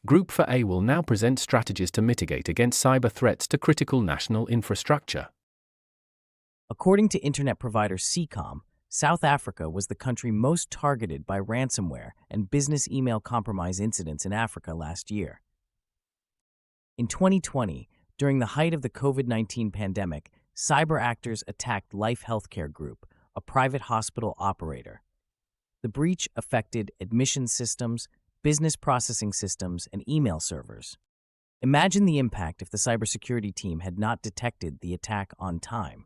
Group 4A will now present strategies to mitigate against cyber threats to critical national infrastructure. According to internet provider Seacom, South Africa was the country most targeted by ransomware and business email compromise incidents in Africa last year. In 2020, during the height of the COVID-19 pandemic, cyber actors attacked Life Healthcare Group, a private hospital operator. The breach affected admission systems, business processing systems, and email servers. Imagine the impact if the cybersecurity team had not detected the attack on time.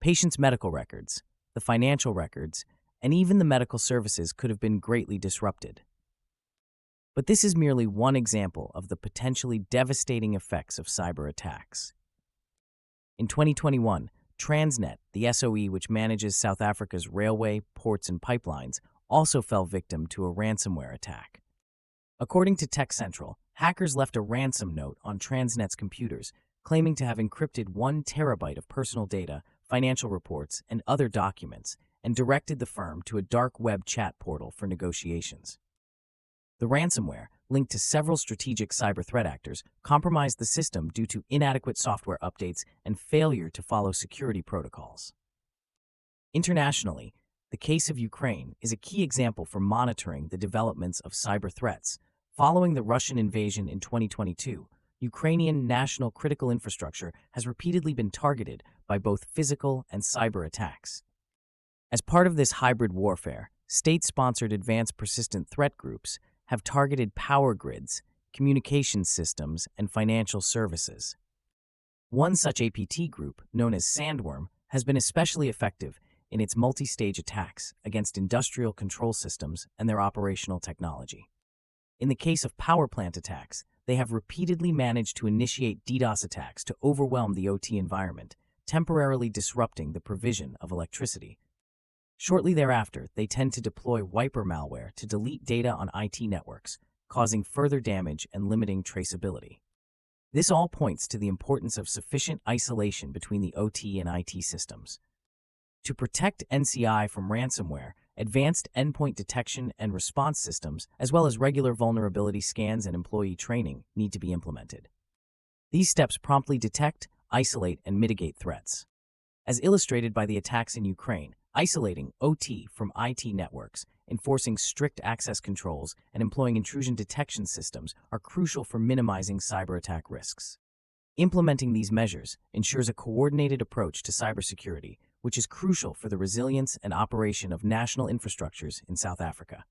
Patients' medical records, the financial records, and even the medical services could have been greatly disrupted. But this is merely one example of the potentially devastating effects of cyber attacks. In 2021, Transnet, the SOE which manages South Africa's railway, ports, and pipelines, also fell victim to a ransomware attack. According to Tech Central, hackers left a ransom note on Transnet's computers, claiming to have encrypted 1 terabyte of personal data, financial reports, and other documents, and directed the firm to a dark web chat portal for negotiations. The ransomware, linked to several strategic cyber threat actors, compromised the system due to inadequate software updates and failure to follow security protocols. Internationally, the case of Ukraine is a key example for monitoring the developments of cyber threats. Following the Russian invasion in 2022, Ukrainian national critical infrastructure has repeatedly been targeted by both physical and cyber attacks. As part of this hybrid warfare, state-sponsored advanced persistent threat groups have targeted power grids, communications systems, and financial services. One such APT group, known as Sandworm, has been especially effective in its multi-stage attacks against industrial control systems and their operational technology. In the case of power plant attacks, they have repeatedly managed to initiate DDoS attacks to overwhelm the OT environment, temporarily disrupting the provision of electricity. Shortly thereafter, they tend to deploy wiper malware to delete data on IT networks, causing further damage and limiting traceability. This all points to the importance of sufficient isolation between the OT and IT systems. To protect NCI from ransomware, advanced endpoint detection and response systems, as well as regular vulnerability scans and employee training, need to be implemented. These steps promptly detect, isolate, and mitigate threats. As illustrated by the attacks in Ukraine, isolating OT from IT networks, enforcing strict access controls, and employing intrusion detection systems are crucial for minimizing cyber attack risks. Implementing these measures ensures a coordinated approach to cybersecurity, which is crucial for the resilience and operation of national infrastructures in South Africa.